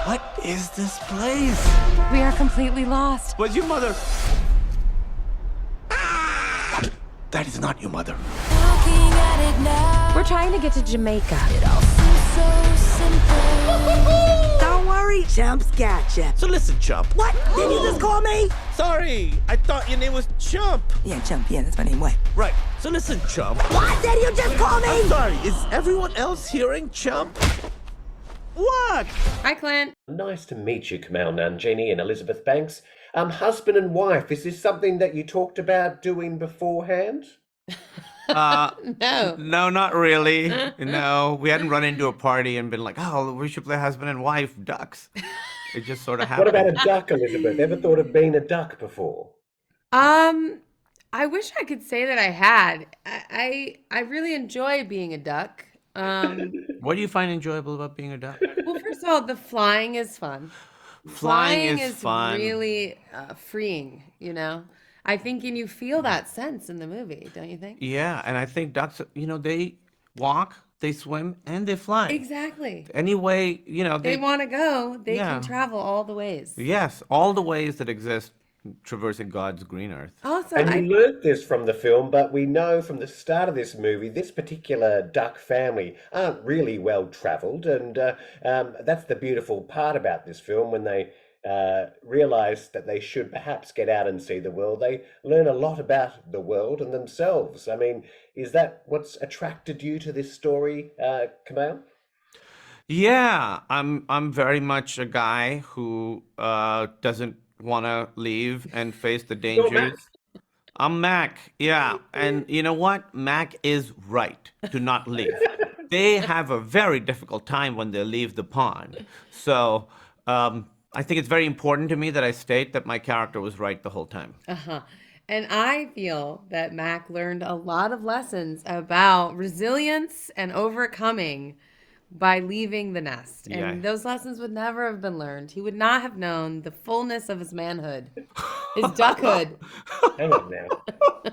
What is this place? We are completely lost. Was your mother? That is not your mother. We're trying to get to Jamaica. Don't worry, Chump's gotcha. So listen, Chump. What? Did you just call me? Sorry, I thought your name was Chump. Yeah, Chump, yeah, that's my name. What? Right, so listen, Chump. What did you just call me? I'm sorry, is everyone else hearing Chump? What? Hi, Clint. Nice to meet you, Kumail Nanjiani and Elizabeth Banks. Husband and wife, is this something that you talked about doing beforehand? No. No, not really. No, we hadn't run into a party and been like, oh, we should play husband and wife ducks. It just sort of What happened. about a duck, Elizabeth? Ever thought of being a duck before? I wish I could say that I had. I really enjoy being a duck. What do you find enjoyable about being a duck? Well, first of all, the flying is fun. Flying is fun. Really freeing, you know? I think and you feel that sense in the movie, don't you think? Yeah, and I think ducks, they walk, they swim, and they fly. Exactly. Anyway, They want to go, they Yeah. can travel all the ways. Yes, all the ways that exist traversing God's green earth. Also, And you learnt this from the film, but we know from the start of this movie, this particular duck family aren't really well travelled, and that's the beautiful part about this film. When they realise that they should perhaps get out and see the world, they learn a lot about the world and themselves. I mean, is that what's attracted you to this story, Kumail? Yeah, I'm very much a guy who doesn't want to leave and face the You're Mack. dangers. I'm Mack, yeah. And you know what? Mack is right to not leave. They have a very difficult time when they leave the pond. So I think it's very important to me that I state that my character was right the whole time. Uh-huh. And I feel that Mac learned a lot of lessons about resilience and overcoming by leaving the nest. And Yeah. those lessons would never have been learned. He would not have known the fullness of his manhood, his duckhood, Hang on now.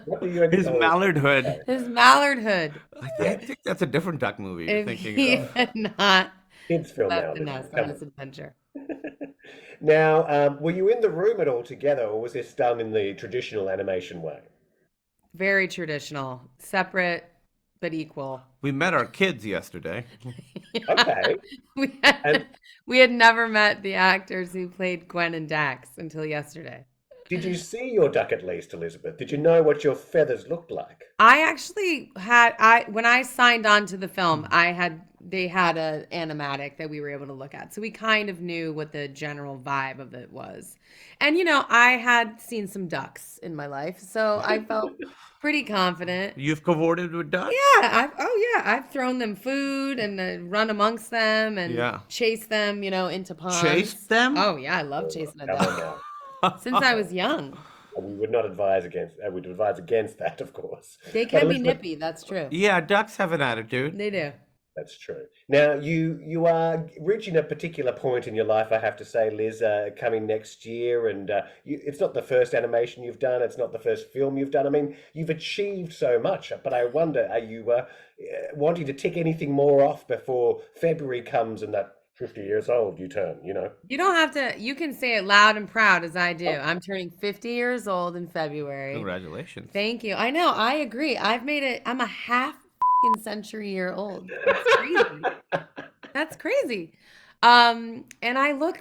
What do you His Mallard hood. his mallardhood. I think that's a different duck movie you're If thinking he of. had not Kids film now. left the nest on this adventure. Now, were you in the room at all together, or was this done in the traditional animation way? Very traditional, separate but equal. We met our kids yesterday. Okay. We had, And- we had never met the actors who played Gwen and Dax until yesterday. Did you see your duck at least, Elizabeth? Did you know what your feathers looked like? I actually when I signed on to the film, they had an animatic that we were able to look at. So we kind of knew what the general vibe of it was. And I had seen some ducks in my life, so I felt pretty confident. You've cavorted with ducks? Yeah, I've thrown them food and run amongst them and Yeah. chased them, into ponds. Chased them? Oh yeah, I love chasing a Come on duck now. since I was young. We would not advise against. We'd advise against that, of course. They But can be Elizabeth, nippy, that's true. Yeah, ducks have an attitude. They do. that's true. Now, you are reaching a particular point in your life, I have to say, Liz, coming next year, and it's not the first animation you've done. It's not the first film you've done. I mean, you've achieved so much, but I wonder, are you wanting to tick anything more off before February comes and that 50 years old you turn, You don't have to, you can say it loud and proud as I do. I'm turning 50 years old in February. Congratulations. Thank you. I know, I agree. I'm a half century year old. That's crazy. That's crazy. And I look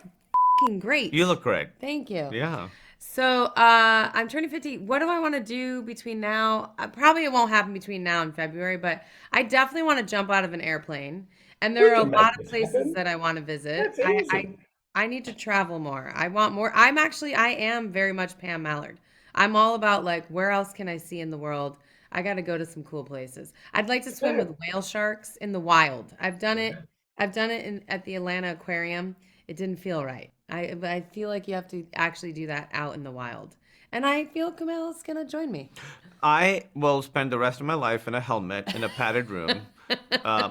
great. You look great. Thank you. Yeah. So I'm turning 50. What do I want to do between now? Probably it won't happen between now and February, but I definitely want to jump out of an airplane. And there We are a can make lot of this places happen. that I want to visit. That's easy. I need to travel more. I want more. I am very much Pam Mallard. I'm all about like, where else can I see in the world? I got to go to some cool places. I'd like to swim with whale sharks in the wild. I've done it. At the Atlanta Aquarium. It didn't feel right. I feel like you have to actually do that out in the wild. And I feel Kumail is going to join me. I will spend the rest of my life in a helmet in a padded room,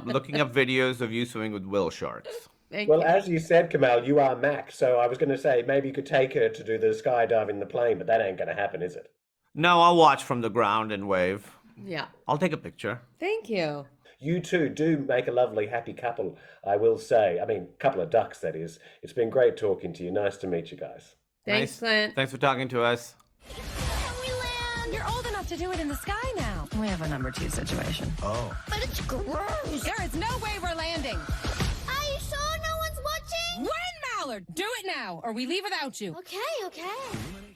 looking up videos of you swimming with whale sharks. Thank Well, you. as you said, Kumail, you are Mac, so I was going to say maybe you could take her to do the skydive in the plane, but that ain't going to happen, is it? No, I'll watch from the ground and wave. Yeah. I'll take a picture. Thank you. you two do make a lovely, happy couple, I will say. I mean, couple of ducks, that is. It's been great talking to you. Nice to meet you guys. Thanks, Clint. Thanks for talking to us. We land! You're old enough to do it in the sky now. We have a number 2 situation. Oh. But it's gross! There is no way we're landing. Are you sure no one's watching? Gwen Mallard, do it now, or we leave without you. Okay.